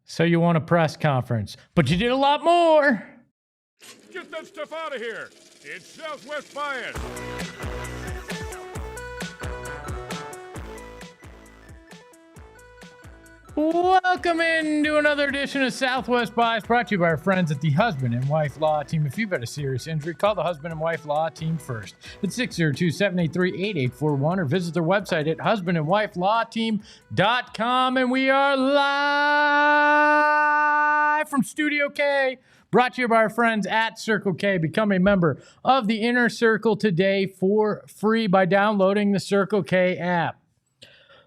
So you won a press conference, but you did a lot more. Get that stuff out of here. It's Southwest Bias. Welcome into another edition of Southwest Bias, brought to you by our friends at the Husband and Wife Law Team. If you've had a serious injury, call the Husband and Wife Law Team first. It's 602-783-8841 or visit their website at husbandandwifelawteam.com. And we are live from Studio K, brought to you by our friends at Circle K. Become a member of the Inner Circle today for free by downloading the Circle K app.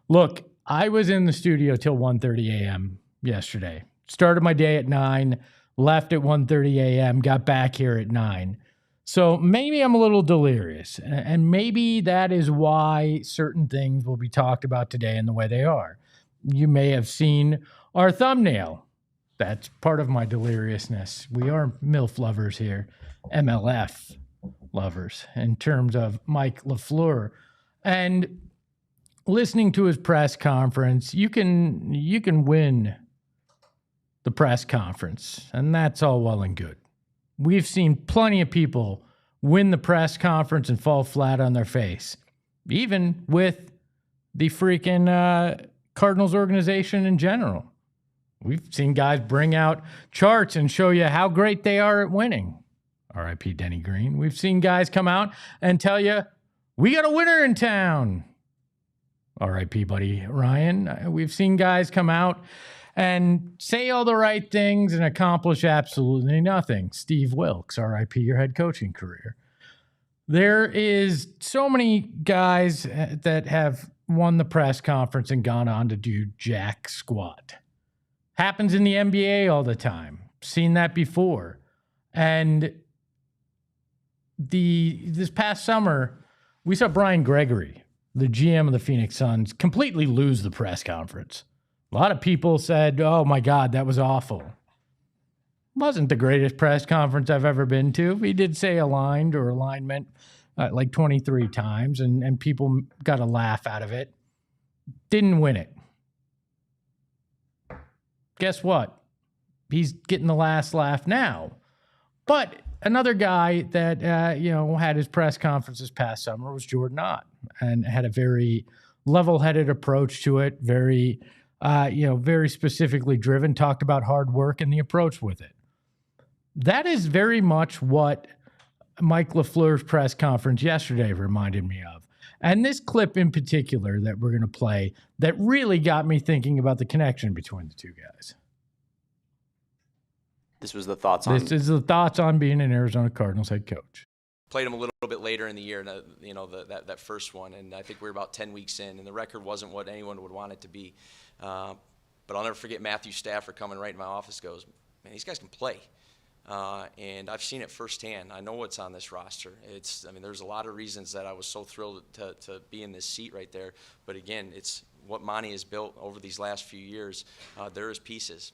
Look, I was in the studio till 1:30 a.m. yesterday. Started my day at 9, left at 1:30 a.m., got back here at 9. So maybe I'm a little delirious, and maybe that is why certain things will be talked about today in the way they are. You may have seen our thumbnail. That's part of my deliriousness. We are MILF lovers here, MLF lovers, in terms of Mike LaFleur. And listening to his press conference, you can win the press conference, and that's all well and good. We've seen plenty of people win the press conference and fall flat on their face, even with the freaking Cardinals organization in general. We've seen guys bring out charts and show you how great they are at winning. R.I.P. Denny Green. We've seen guys come out and tell you, we got a winner in town. R.I.P. buddy Ryan. We've seen guys come out and say all the right things and accomplish absolutely nothing. Steve Wilkes, R.I.P. your head coaching career. There is so many guys that have won the press conference and gone on to do jack squat. Happens in the NBA all the time. Seen that before. And this past summer, we saw Brian Gregory, the GM of the Phoenix Suns, completely lose the press conference. A lot of people said, oh my God, that was awful. Wasn't the greatest press conference I've ever been to. He did say aligned or alignment like 23 times, and people got a laugh out of it. Didn't win it. Guess what? He's getting the last laugh now. But another guy that had his press conference this past summer was Jordan Ott, and had a very level-headed approach to it, very specifically driven, talked about hard work and the approach with it. That is very much what Mike LaFleur's press conference yesterday reminded me of. And this clip in particular that we're going to play that really got me thinking about the connection between the two guys. This was the thoughts on... This is the thoughts on being an Arizona Cardinals head coach. Played him a little bit later in the year, that first one, and I think we were about 10 weeks in, and the record wasn't what anyone would want it to be. But I'll never forget Matthew Stafford coming right in my office, goes, man, these guys can play. And I've seen it firsthand. I know what's on this roster. There's a lot of reasons that I was so thrilled to be in this seat right there. But again, it's what Monty has built over these last few years. There is pieces.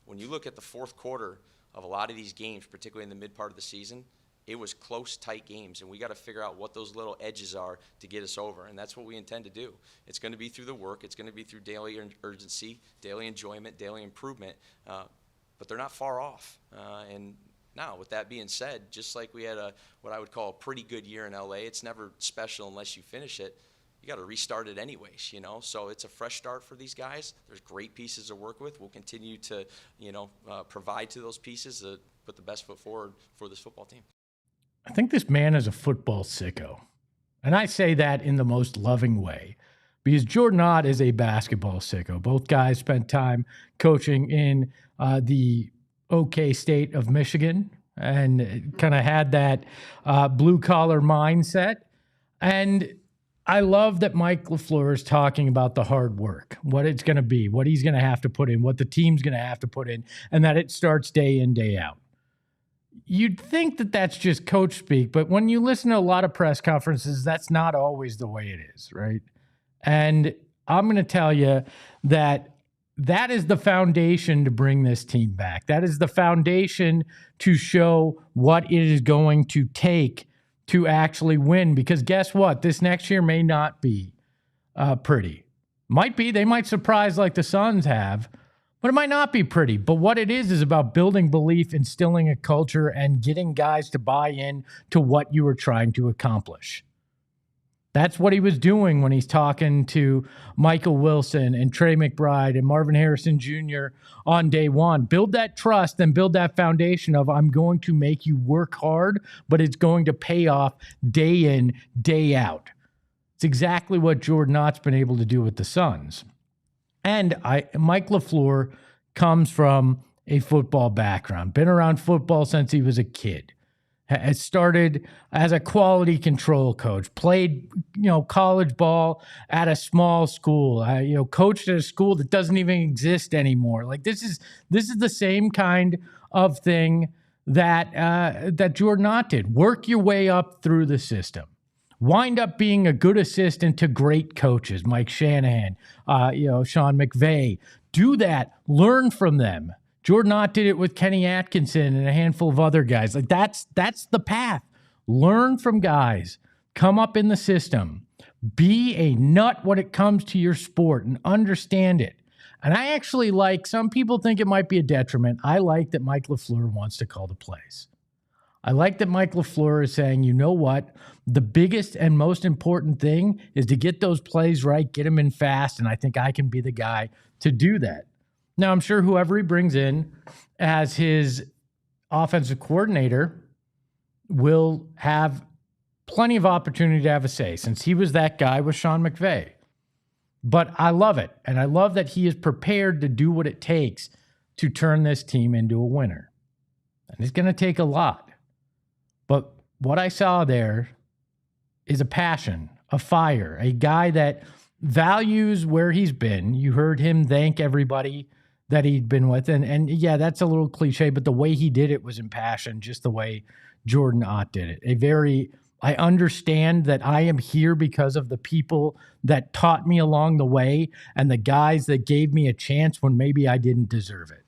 When you look at the fourth quarter of a lot of these games, particularly in the mid part of the season, it was close, tight games, and we got to figure out what those little edges are to get us over, and that's what we intend to do. It's going to be through the work. It's going to be through daily urgency, daily enjoyment, daily improvement, but they're not far off. And now, with that being said, just like we had what I would call a pretty good year in LA, it's never special unless you finish it. You got to restart it anyways, So it's a fresh start for these guys. There's great pieces to work with. We'll continue to, provide to those pieces to put the best foot forward for this football team. I think this man is a football sicko. And I say that in the most loving way, because Jordan Ott is a basketball sicko. Both guys spent time coaching in the OK state of Michigan and kind of had that blue-collar mindset. And I love that Mike LaFleur is talking about the hard work, what it's going to be, what he's going to have to put in, what the team's going to have to put in, and that it starts day in, day out. You'd think that that's just coach speak, but when you listen to a lot of press conferences, that's not always the way it is, right? And I'm going to tell you that that is the foundation to bring this team back. That is the foundation to show what it is going to take to actually win. Because guess what? This next year may not be pretty. Might be. They might surprise like the Suns have, but it might not be pretty. But what it is about building belief, instilling a culture, and getting guys to buy in to what you were trying to accomplish. That's what he was doing when he's talking to Michael Wilson and Trey McBride and Marvin Harrison Jr. on day one. Build that trust and build that foundation of I'm going to make you work hard, but it's going to pay off day in, day out. It's exactly what Jordan Ott's been able to do with the Suns. And Mike LaFleur comes from a football background, been around football since he was a kid. Has started as a quality control coach, played, college ball at a small school, coached at a school that doesn't even exist anymore. Like this is the same kind of thing that Jordan Ott did. Work your way up through the system. Wind up being a good assistant to great coaches, Mike Shanahan, Sean McVay. Do that. Learn from them. Jordan Ott did it with Kenny Atkinson and a handful of other guys. Like that's the path. Learn from guys. Come up in the system. Be a nut when it comes to your sport and understand it. And I actually some people think it might be a detriment. I like that Mike LaFleur wants to call the plays. I like that Mike LaFleur is saying, you know what? The biggest and most important thing is to get those plays right, get them in fast, and I think I can be the guy to do that. Now, I'm sure whoever he brings in as his offensive coordinator will have plenty of opportunity to have a say since he was that guy with Sean McVay. But I love it, and I love that he is prepared to do what it takes to turn this team into a winner. And it's going to take a lot. But what I saw there is a passion, a fire, a guy that values where he's been. You heard him thank everybody that he'd been with. And yeah, that's a little cliche, but the way he did it was impassioned, just the way Jordan Ott did it. I understand that I am here because of the people that taught me along the way and the guys that gave me a chance when maybe I didn't deserve it.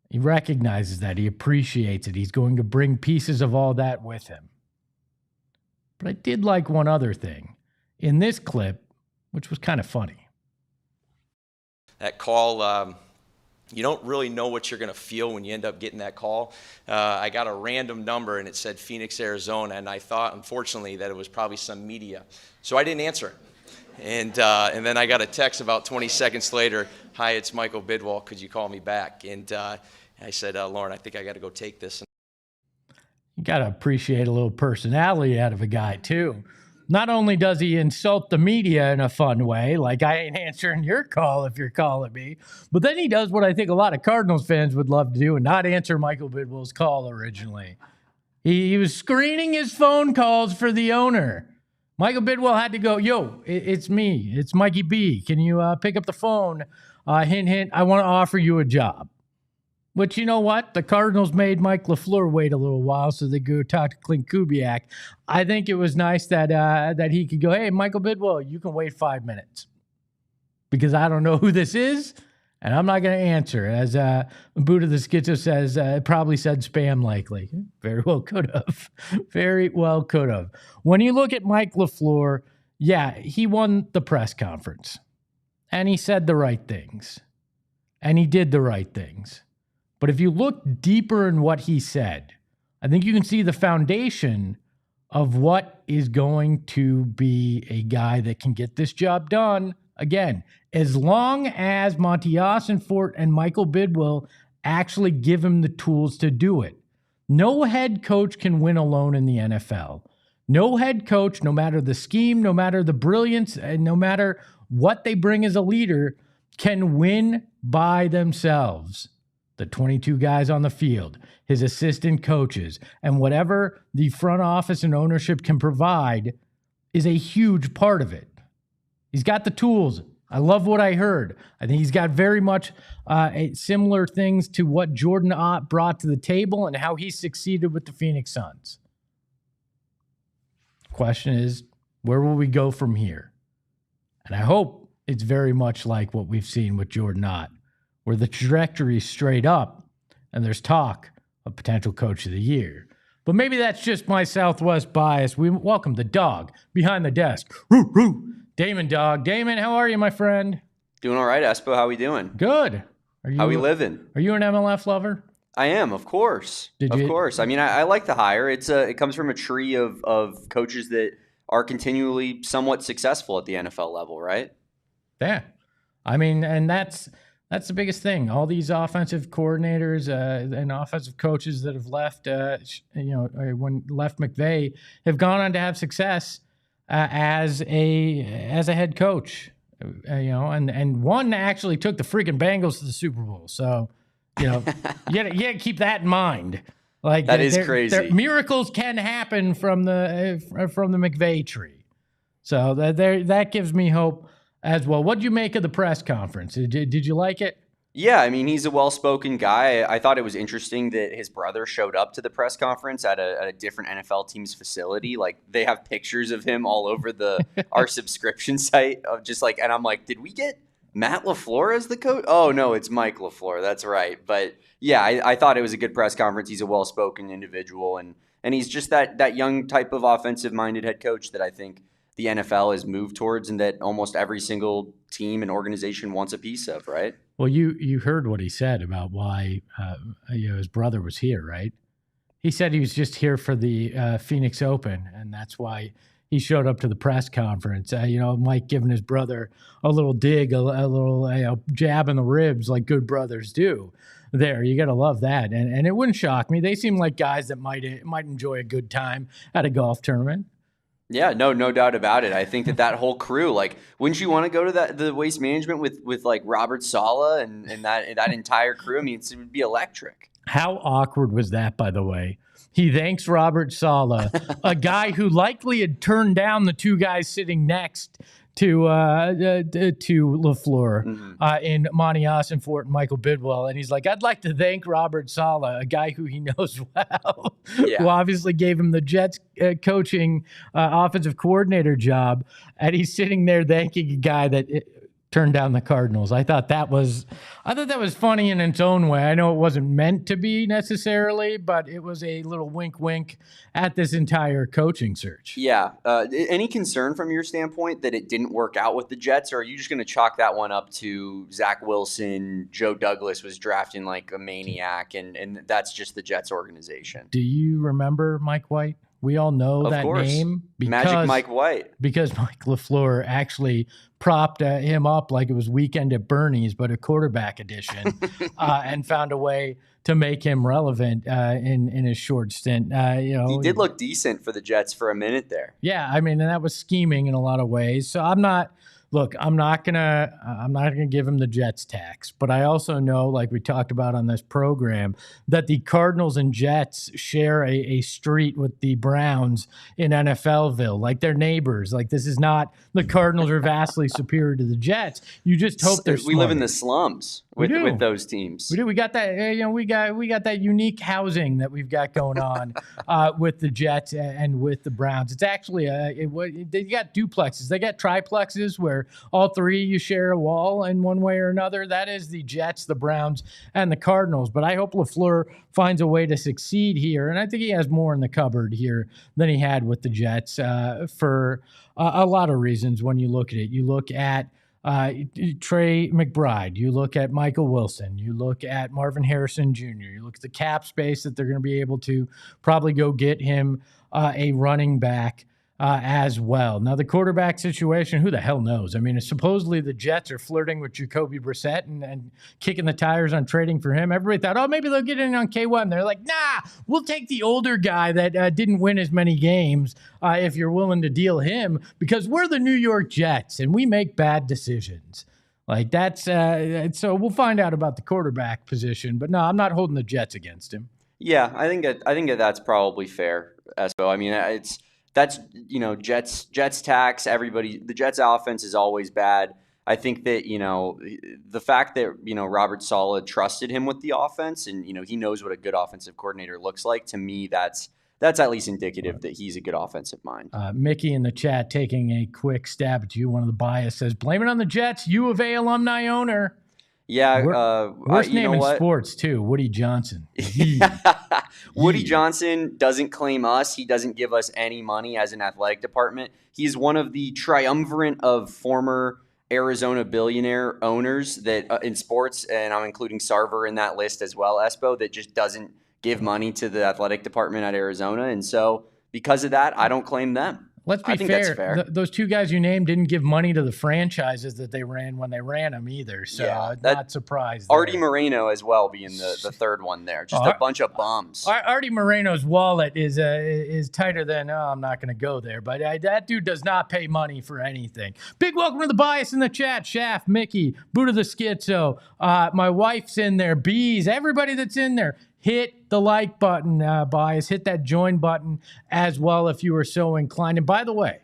He recognizes that. He appreciates it. He's going to bring pieces of all that with him. But I did like one other thing in this clip, which was kind of funny. That call, you don't really know what you're going to feel when you end up getting that call. I got a random number, and it said Phoenix, Arizona, and I thought, unfortunately, that it was probably some media. So I didn't answer it. And then I got a text about 20 seconds later, "Hi, it's Michael Bidwell. Could you call me back?" And I said, "Lauren, I think I got to go take this." You got to appreciate a little personality out of a guy, too. Not only does he insult the media in a fun way, like I ain't answering your call if you're calling me, but then he does what I think a lot of Cardinals fans would love to do and not answer Michael Bidwell's call originally. He was screening his phone calls for the owner. Michael Bidwell had to go, "Yo, it's me. It's Mikey B. Can you pick up the phone? Hint, hint, I want to offer you a job." Which, you know what? The Cardinals made Mike LaFleur wait a little while so they go talk to Clint Kubiak. I think it was nice that he could go, "Hey, Michael Bidwell, you can wait 5 minutes because I don't know who this is, and I'm not going to answer." As Buddha the Schizo says, it probably said spam likely. Very well could have. Very well could have. When you look at Mike LaFleur, yeah, he won the press conference, and he said the right things, and he did the right things. But if you look deeper in what he said, I think you can see the foundation of what is going to be a guy that can get this job done. Again, as long as Monty Ossenfort and Michael Bidwell actually give him the tools to do it. No head coach can win alone in the NFL. No head coach, no matter the scheme, no matter the brilliance, and no matter what they bring as a leader, can win by themselves. The 22 guys on the field, his assistant coaches, and whatever the front office and ownership can provide is a huge part of it. He's got the tools. I love what I heard. I think he's got very much similar things to what Jordan Ott brought to the table and how he succeeded with the Phoenix Suns. Question is, where will we go from here? And I hope it's very much like what we've seen with Jordan Ott, where the trajectory is straight up and there's talk of potential coach of the year. But maybe that's just my Southwest bias. We welcome the dog behind the desk. Roo, roo. Damon, dog. Damon, how are you, my friend? Doing all right, Espo. How we doing? Good. How we living? Are you an MLF lover? I am, of course. Of course. I mean, I like the hire. It comes from a tree of coaches that are continually somewhat successful at the NFL level, right? Yeah. I mean, and that's the biggest thing. All these offensive coordinators and offensive coaches that have left, when left McVay, have gone on to have success as a head coach. And one actually took the freaking Bengals to the Super Bowl. So, you gotta keep that in mind. Like that is crazy. Miracles can happen from the McVay tree. So that gives me hope as well. What did you make of the press conference? Did you like it? Yeah, I mean, he's a well-spoken guy. I thought it was interesting that his brother showed up to the press conference at a different NFL team's facility. Like, they have pictures of him all over our subscription site of just like, and I'm like, did we get Matt LaFleur as the coach? Oh, no, it's Mike LaFleur. That's right. But yeah, I thought it was a good press conference. He's a well-spoken individual, and he's just that young type of offensive-minded head coach that I think the NFL has moved towards and that almost every single team and organization wants a piece of, right? Well, you heard what he said about why his brother was here, right? He said he was just here for the Phoenix Open, and that's why he showed up to the press conference. Mike giving his brother a little dig, a little jab in the ribs like good brothers do. There, you got to love that. And it wouldn't shock me. They seem like guys that might enjoy a good time at a golf tournament. Yeah, no doubt about it. I think that whole crew, like, wouldn't you want to go to the Waste Management with like Robert Saleh and that entire crew? I mean, it would be electric. How awkward was that, by the way? He thanks Robert Saleh, a guy who likely had turned down the two guys sitting next to LaFleur in Monty Ossenfort and Michael Bidwell. And he's like, I'd like to thank Robert Saleh, a guy who he knows well, who obviously gave him the Jets coaching offensive coordinator job. And he's sitting there thanking a guy that turned down the Cardinals. I thought that was funny in its own way. I know it wasn't meant to be necessarily, but it was a little wink at this entire coaching search. Yeah. Any concern from your standpoint that it didn't work out with the Jets, or are you just going to chalk that one up to Zach Wilson, Joe Douglas was drafting like a maniac, and that's just the Jets organization? Do you remember Mike White? We all know that name. Magic Mike White. Because Mike LaFleur actually propped him up like it was Weekend at Bernie's, but a quarterback edition, and found a way to make him relevant in his short stint. He did look decent for the Jets for a minute there. Yeah, I mean, and that was scheming in a lot of ways. So I'm not gonna give him the Jets tax, but I also know, like we talked about on this program, that the Cardinals and Jets share a street with the Browns in NFLville, like they're neighbors. Like, this is not the Cardinals are vastly superior to the Jets. You just hope they're We live in the slums with those teams. We do. We got that. We got that unique housing that we've got going on with the Jets and with the Browns. It's actually they got duplexes. They got triplexes where all three you share a wall in one way or another. That is the Jets, the Browns, and the Cardinals. But I hope LaFleur finds a way to succeed here, and I think he has more in the cupboard here than he had with the Jets for a lot of reasons. When you look at it, you look at Trey McBride, you look at Michael Wilson, you look at Marvin Harrison Jr., you look at the cap space that they're going to be able to probably go get him a running back as well. Now, the quarterback situation, who the hell knows? I mean, supposedly the Jets are flirting with Jacoby Brissett and kicking the tires on trading for him. Everybody thought, maybe they'll get in on K1. They're like, nah, we'll take the older guy that didn't win as many games if you're willing to deal him, because we're the New York Jets and we make bad decisions. Like, that's so we'll find out about the quarterback position. But no, I'm not holding the Jets against him. Yeah, I think that's probably fair, Espo. I mean, it's that's, Jets tax, the Jets offense is always bad. I think that, the fact that, Robert Saleh trusted him with the offense and, he knows what a good offensive coordinator looks like, to me, that's at least indicative that he's a good offensive mind. Mickey in the chat taking a quick stab at you. One of the bias says, blame it on the Jets, U of A alumni owner. Yeah. Worst name in sports, too, Woody Johnson. Woody Johnson doesn't claim us. He doesn't give us any money as an athletic department. He's one of the triumvirate of former Arizona billionaire owners that in sports, and I'm including Sarver in that list as well, Espo, that just doesn't give money to the athletic department at Arizona. And so because of that, I don't claim them. Let's be fair. Those two guys you named didn't give money to the franchises that they ran when they ran them either. So not surprised. Artie Moreno as well being the third one there. Just a bunch of bums. Artie Moreno's wallet is tighter than, I'm not going to go there. But that dude does not pay money for anything. Big welcome to the bias in the chat. Shaft, Mickey, Buddha the Schizo. My wife's in there. Bees, everybody that's in there. Hit the like button, bias. Hit that join button as well if you are so inclined. And by the way,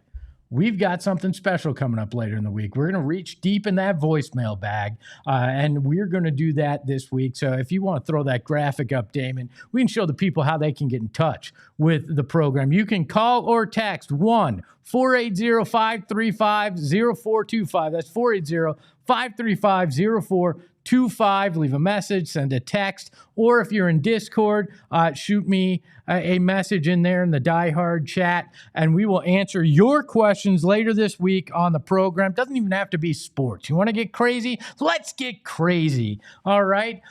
we've got something special coming up later in the week. We're going to reach deep in that voicemail bag, and we're going to do that this week. So if you want to throw that graphic up, Damon, we can show the people how they can get in touch with the program. You can call or text 1-480-535-0425. That's 480-535-0425. Leave a message, send a text, or if you're in Discord, shoot me a message in there in the Die Hard chat, and we will answer your questions later this week on the program. Doesn't even have to be sports. You want to get crazy? Let's get crazy. All right.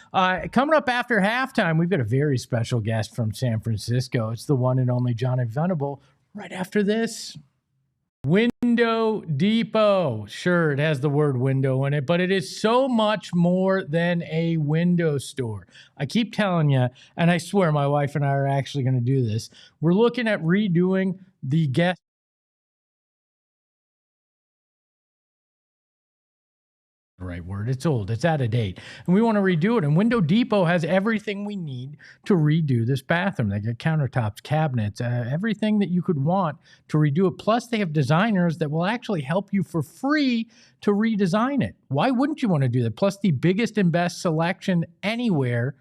Coming up after halftime, we've got a very special guest from San Francisco. It's the one and only Johnny Venerable. Right after this. Window Depot. Sure, it has the word window in it, but it is so much more than a window store. I keep telling you, and I swear my wife and I are actually going to do this. We're looking at redoing the guest. Right word. It's old. It's out of date. And we want to redo it. And Window Depot has everything we need to redo this bathroom. They got countertops, cabinets, everything that you could want to redo it. Plus, they have designers that will actually help you for free to redesign it. Why wouldn't you want to do that? Plus, the biggest and best selection anywhere.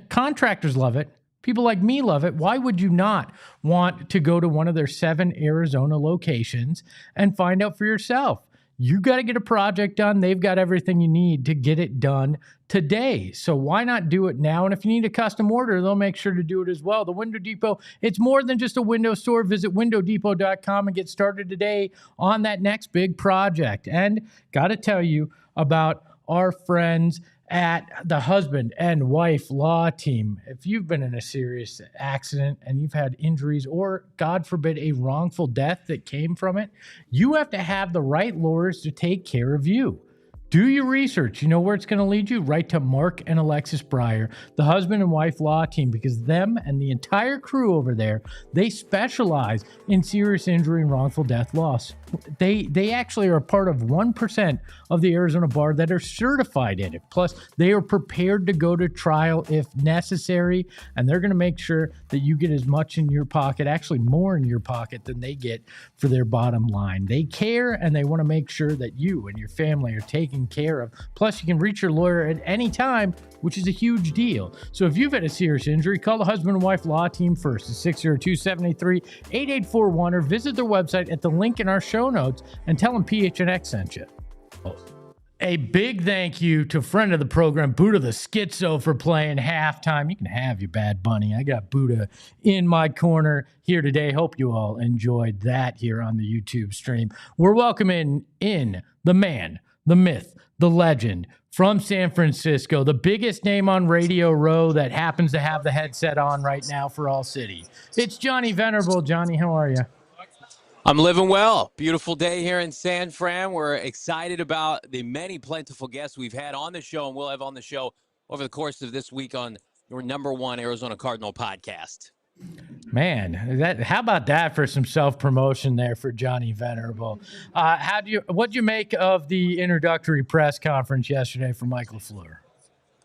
Contractors love it. People like me love it. Why would you not want to go to one of their 7 Arizona locations and find out for yourself? You got to get a project done. They've got everything you need to get it done today. So why not do it now? And if you need a custom order, they'll make sure to do it as well. The Window Depot, it's more than just a window store. Visit windowdepot.com and get started today on that next big project. And got to tell you about our friends at the husband and wife law team. If you've been in a serious accident and you've had injuries or, God forbid, a wrongful death that came from it, you have to have the right lawyers to take care of you. Do your research. You know where it's going to lead you? Right to Mark and Alexis Breyer, the husband and wife law team, because them and the entire crew over there, they specialize in serious injury and wrongful death loss. They actually are a part of 1% of the Arizona bar that are certified in it. Plus, they are prepared to go to trial if necessary, and they're going to make sure that you get as much in your pocket, actually more in your pocket than they get for their bottom line. They care, and they want to make sure that you and your family are taken care of. Plus, you can reach your lawyer at any time, which is a huge deal. So if you've had a serious injury, call the husband and wife law team first at 602-783-8841 or visit their website at the link in our show notes and tell them PHNX sent you. A big thank you to friend of the program, Buddha the Schizo, for playing halftime. You can have your Bad Bunny. I got Buddha in my corner here today. Hope you all enjoyed that here on the YouTube stream. We're welcoming in the man, the myth, the legend from San Francisco, the biggest name on Radio Row that happens to have the headset on right now for All City. It's Johnny Venerable. Johnny, how are you? I'm living well. Beautiful day here in San Fran. We're excited about the many plentiful guests we've had on the show and we'll have on the show over the course of this week on your #1 Arizona Cardinal podcast. Man, how about that for some self-promotion there for Johnny Venerable? What'd you make of the introductory press conference yesterday for Mike LaFleur?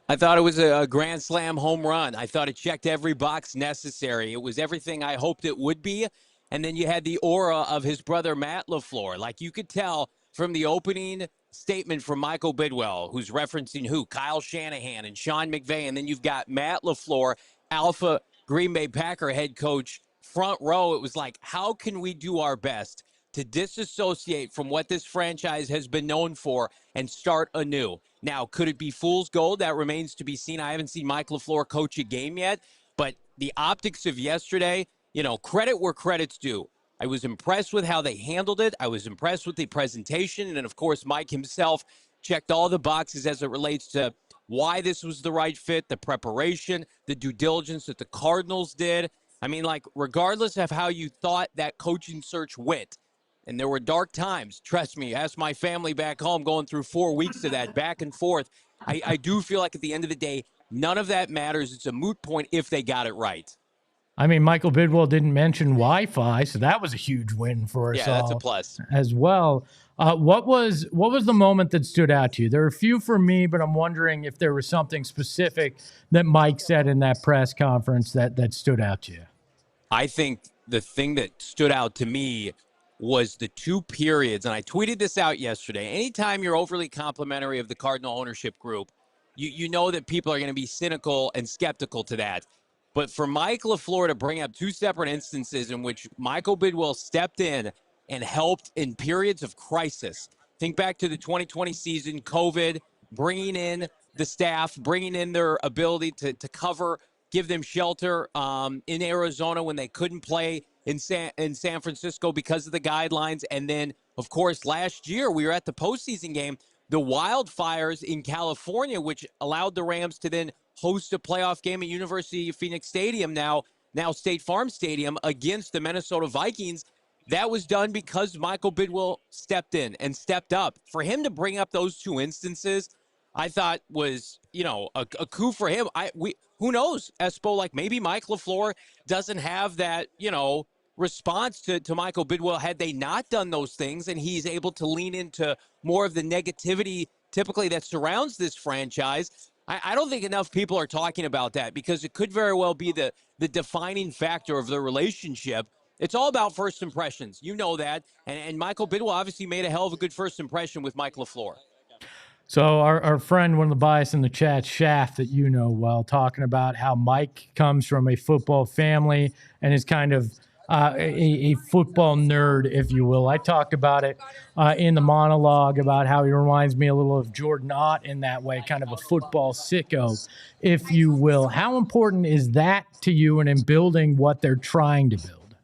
I thought it was a grand slam home run. I thought it checked every box necessary. It was everything I hoped it would be. And then you had the aura of his brother, Matt LaFleur. Like you could tell from the opening statement from Michael Bidwell, who's referencing who? Kyle Shanahan and Sean McVay. And then you've got Matt LaFleur, alpha Green Bay Packer head coach, front row. It was like, how can we do our best to disassociate from what this franchise has been known for and start anew? Now, could it be fool's gold? That remains to be seen. I haven't seen Mike LaFleur coach a game yet, but the optics of yesterday, credit where credit's due. I was impressed with how they handled it. I was impressed with the presentation. And, of course, Mike himself checked all the boxes as it relates to why this was the right fit, the preparation, the due diligence that the Cardinals did. I mean, like, regardless of how you thought that coaching search went, and there were dark times, trust me, ask my family back home going through 4 weeks of that back and forth. I do feel like at the end of the day, none of that matters. It's a moot point if they got it right. I mean, Michael Bidwell didn't mention Wi-Fi, so that was a huge win for us all. Yeah, that's a plus. As well. What was the moment that stood out to you? There are a few for me, but I'm wondering if there was something specific that Mike said in that press conference that stood out to you. I think the thing that stood out to me was the 2 periods, and I tweeted this out yesterday. Anytime you're overly complimentary of the Cardinal ownership group, you know that people are going to be cynical and skeptical to that. But for Mike LaFleur to bring up 2 separate instances in which Michael Bidwell stepped in and helped in periods of crisis. Think back to the 2020 season, COVID, bringing in the staff, bringing in their ability to cover, give them shelter in Arizona when they couldn't play in San Francisco because of the guidelines. And then, of course, last year we were at the postseason game, the wildfires in California, which allowed the Rams to then host a playoff game at University of Phoenix Stadium, now State Farm Stadium, against the Minnesota Vikings. That was done because Michael Bidwell stepped in and stepped up. For him to bring up those 2 instances, I thought was, a coup for him. Who knows, Espo, like maybe Mike LaFleur doesn't have that, response to Michael Bidwell had they not done those things, and he's able to lean into more of the negativity typically that surrounds this franchise. I don't think enough people are talking about that because it could very well be the defining factor of the relationship. It's all about first impressions. You know that. And Michael Bidwell obviously made a hell of a good first impression with Mike LaFleur. So our friend, one of the bias in the chat, Shaft, that you know well, talking about how Mike comes from a football family and is kind of a football nerd, if you will. I talked about it in the monologue about how he reminds me a little of Jordan Ott in that way, kind of a football sicko, if you will. How important is that to you and in building what they're trying to build?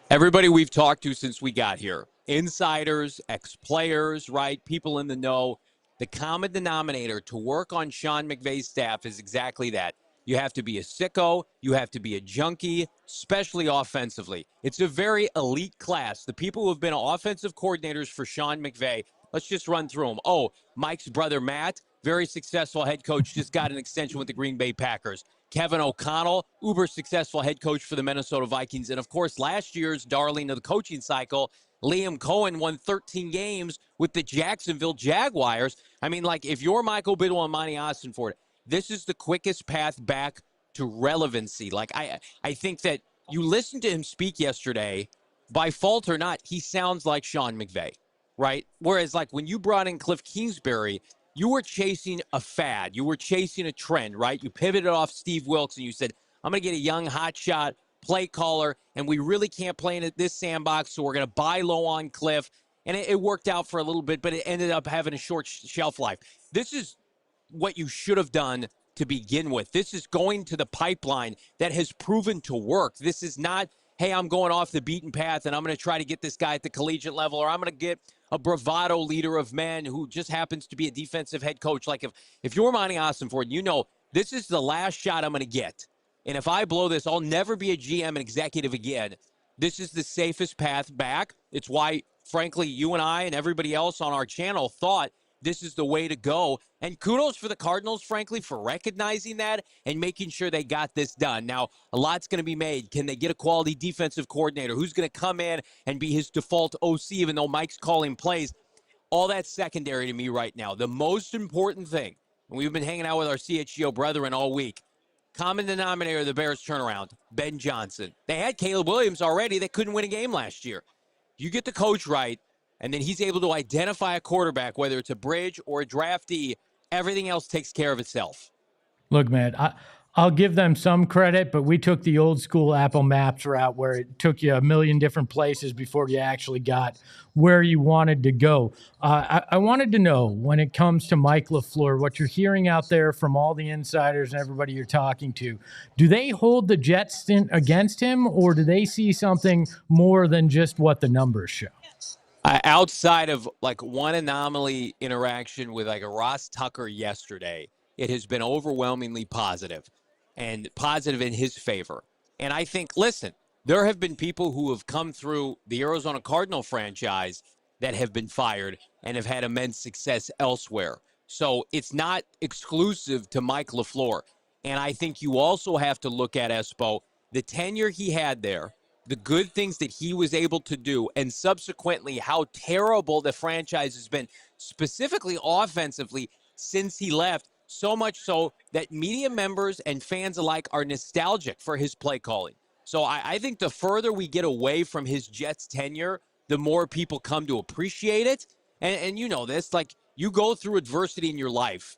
Everybody we've talked to since we got here, insiders, ex-players, right, people in the know, the common denominator to work on Sean McVay's staff is exactly that. You have to be a sicko. You have to be a junkie, especially offensively. It's a very elite class. The people who have been offensive coordinators for Sean McVay, let's just run through them. Oh, Mike's brother, Matt, very successful head coach, just got an extension with the Green Bay Packers. Kevin O'Connell, uber successful head coach for the Minnesota Vikings. And, of course, last year's darling of the coaching cycle, Liam Cohen, won 13 games with the Jacksonville Jaguars. I mean, like, if you're Michael Bidwell and Monty Austinford, this is the quickest path back to relevancy. Like, I think that you listened to him speak yesterday, by fault or not, he sounds like Sean McVay, right? Whereas, like, when you brought in Cliff Kingsbury, you were chasing a fad. You were chasing a trend, right? You pivoted off Steve Wilkes and you said, I'm going to get a young hotshot play caller, and we really can't play in this sandbox, so we're going to buy low on Cliff. And it worked out for a little bit, but it ended up having a short shelf life. This is what you should have done to begin with. This is going to the pipeline that has proven to work. This is not, hey, I'm going off the beaten path and I'm going to try to get this guy at the collegiate level, or I'm going to get a bravado leader of men who just happens to be a defensive head coach. Like if you're Monty Austinford, you know this is the last shot I'm going to get. And if I blow this, I'll never be a GM and executive again. This is the safest path back. It's why, frankly, you and I and everybody else on our channel thought this is the way to go. And kudos for the Cardinals, frankly, for recognizing that and making sure they got this done. Now, a lot's going to be made. Can they get a quality defensive coordinator? Who's going to come in and be his default OC, even though Mike's calling plays? All that's secondary to me right now. The most important thing, and we've been hanging out with our CHGO brethren all week, Common denominator of the Bears turnaround, Ben Johnson. They had Caleb Williams already. They couldn't win a game last year. You get the coach right, and then he's able to identify a quarterback, whether it's a bridge or a draftee, everything else takes care of itself. Look, man, I'll give them some credit, but we took the old school Apple Maps route where it took you a million different places before you actually got where you wanted to go. I wanted to know, when it comes to Mike LaFleur, what you're hearing out there from all the insiders and everybody you're talking to. Do they hold the Jets against him, or do they see something more than just what the numbers show? Outside of like one anomaly interaction with like a Ross Tucker yesterday, it has been overwhelmingly positive, and positive in his favor. And I think, listen, there have been people who have come through the Arizona Cardinal franchise that have been fired and have had immense success elsewhere. So it's not exclusive to Mike LaFleur. And I think you also have to look at, Espo, the tenure he had there, the good things that he was able to do, and subsequently how terrible the franchise has been, specifically offensively, since he left. So much so that media members and fans alike are nostalgic for his play calling. So I think the further we get away from his Jets tenure, the more people come to appreciate it. And you know this, like, you go through adversity in your life.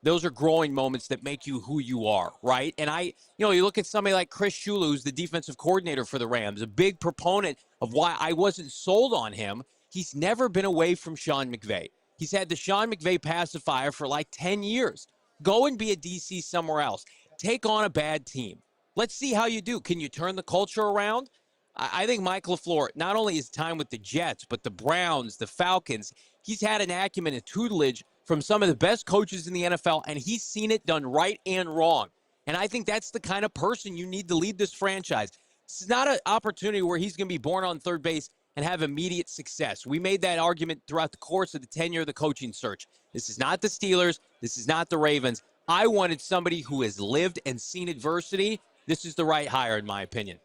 Those are growing moments that make you who you are, right? And you look at somebody like Chris Shula, who's the defensive coordinator for the Rams, a big proponent of why I wasn't sold on him. He's never been away from Sean McVay. He's had the Sean McVay pacifier for like 10 years. Go and be a DC somewhere else. Take on a bad team. Let's see how you do. Can you turn the culture around? I think Mike LaFleur, not only his time with the Jets, but the Browns, the Falcons, he's had an acumen and tutelage from some of the best coaches in the NFL, and he's seen it done right and wrong. And I think that's the kind of person you need to lead this franchise. This is not an opportunity where he's going to be born on third base and have immediate success. We made that argument throughout the course of the tenure of the coaching search. This is not the Steelers. This is not the Ravens. I wanted somebody who has lived and seen adversity. This is the right hire, in my opinion.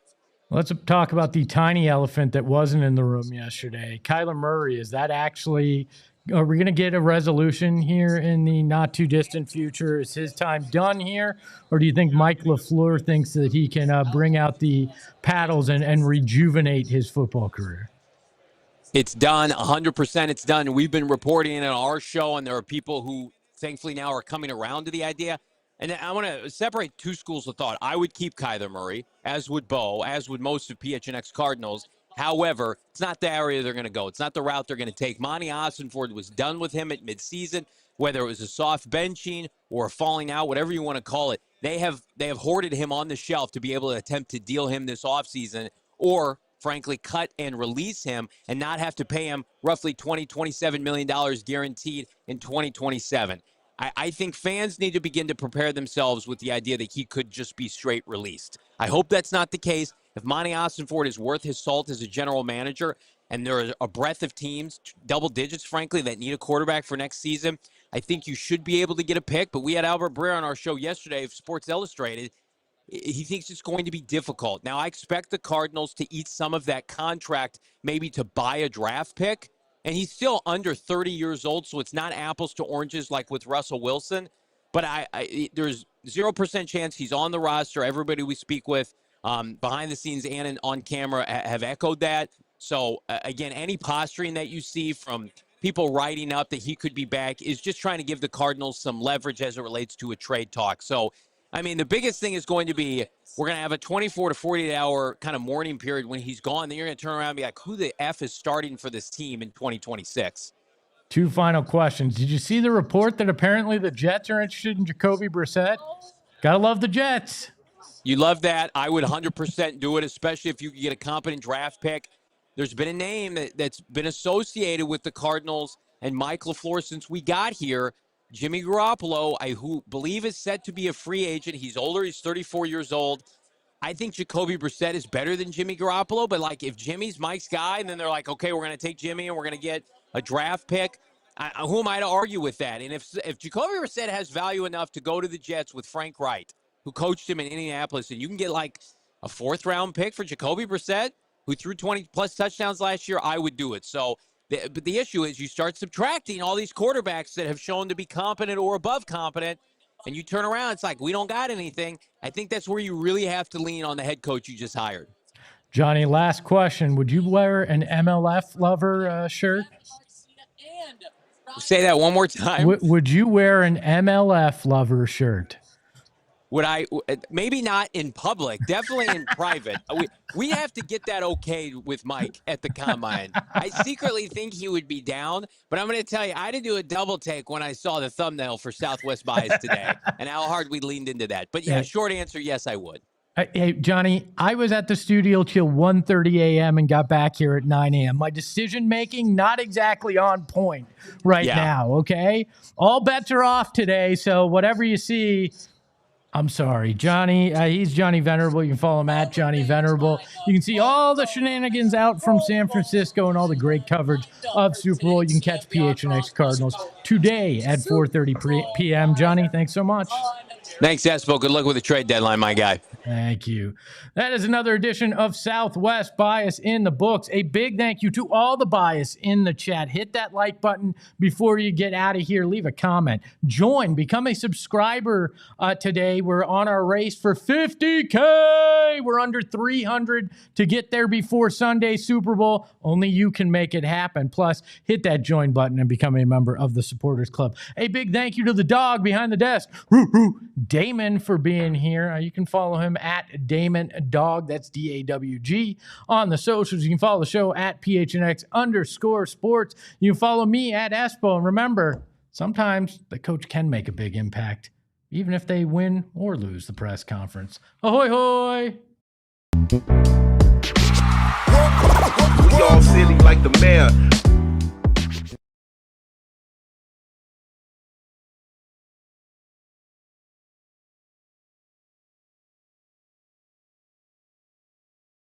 Let's talk about the tiny elephant that wasn't in the room yesterday. Kyler Murray, is that actually, are we going to get a resolution here in the not too distant future? Is his time done here? Or do you think Mike LaFleur thinks that he can bring out the paddles and rejuvenate his football career? It's done. 100% it's done. We've been reporting it on our show, and there are people who thankfully now are coming around to the idea. And I want to separate two schools of thought. I would keep Kyler Murray, as would Bo, as would most of PHNX Cardinals. However, it's not the area they're going to go. It's not the route they're going to take. Monty Ossenford was done with him at midseason, whether it was a soft benching or a falling out, whatever you want to call it. They have hoarded him on the shelf to be able to attempt to deal him this offseason, or frankly, cut and release him and not have to pay him roughly $27 million guaranteed in 2027. I think fans need to begin to prepare themselves with the idea that he could just be straight released. I hope that's not the case. If Monty Ossenford is worth his salt as a general manager, and there are a breadth of teams, double digits, frankly, that need a quarterback for next season, I think you should be able to get a pick. But we had Albert Breer on our show yesterday of Sports Illustrated. He thinks it's going to be difficult. Now, I expect the Cardinals to eat some of that contract, maybe to buy a draft pick. And he's still under 30 years old, so it's not apples to oranges like with Russell Wilson. But there's 0% chance he's on the roster. Everybody we speak with behind the scenes and on camera have echoed that. So, again, any posturing that you see from people writing up that he could be back is just trying to give the Cardinals some leverage as it relates to a trade talk. So, I mean, the biggest thing is going to be we're going to have a 24 to 48-hour kind of mourning period when he's gone. Then you're going to turn around and be like, who the F is starting for this team in 2026? Two final questions. Did you see the report that apparently the Jets are interested in Jacoby Brissett? Gotta love the Jets. You love that. I would 100% do it, especially if you could get a competent draft pick. There's been a name that's been associated with the Cardinals and Mike LaFleur since we got here. Jimmy Garoppolo, who believe is set to be a free agent. He's older. He's 34 years old. I think Jacoby Brissett is better than Jimmy Garoppolo. But, like, if Jimmy's Mike's guy, and then they're like, okay, we're going to take Jimmy and we're going to get a draft pick, who am I to argue with that? And if Jacoby Brissett has value enough to go to the Jets with Frank Wright, who coached him in Indianapolis, and you can get, like, a fourth-round pick for Jacoby Brissett, who threw 20-plus touchdowns last year, I would do it. So, but the issue is you start subtracting all these quarterbacks that have shown to be competent or above competent and you turn around, it's like, we don't got anything. I think that's where you really have to lean on the head coach you just hired. Johnny, last question. Would you wear an MLF lover shirt? Say that one more time. Would you wear an MLF lover shirt? Would I? Maybe not in public, definitely in private. We have to get that okay with Mike at the combine. I secretly think he would be down, but I'm going to tell you, I had to do a double take when I saw the thumbnail for Southwest Bias today and how hard we leaned into that. But yeah, short answer, yes, I would. Hey, Johnny, I was at the studio till 1:30 a.m. and got back here at 9 a.m. My decision-making, not exactly on point right now, okay? All bets are off today, so whatever you see, I'm sorry. Johnny, he's Johnny Venerable. You can follow him at Johnny Venerable. You can see all the shenanigans out from San Francisco and all the great coverage of Super Bowl. You can catch PHNX Cardinals today at 4:30 p.m. Johnny, thanks so much. Thanks, Espo. Good luck with the trade deadline, my guy. Thank you. That is another edition of Southwest Bias in the books. A big thank you to all the bias in the chat. Hit that like button before you get out of here. Leave a comment. Join. Become a subscriber today. We're on our race for 50K. We're under 300 to get there before Sunday Super Bowl. Only you can make it happen. Plus, hit that join button and become a member of the Supporters Club. A big thank you to the dog behind the desk, Damon, for being here. You can follow him at Damon Dog. That's DAWG on the socials. You can follow the show at PHNX_sports. You can follow me at Espo. And remember, sometimes the coach can make a big impact, even if they win or lose the press conference. Ahoy, hoy! We all silly like the mayor.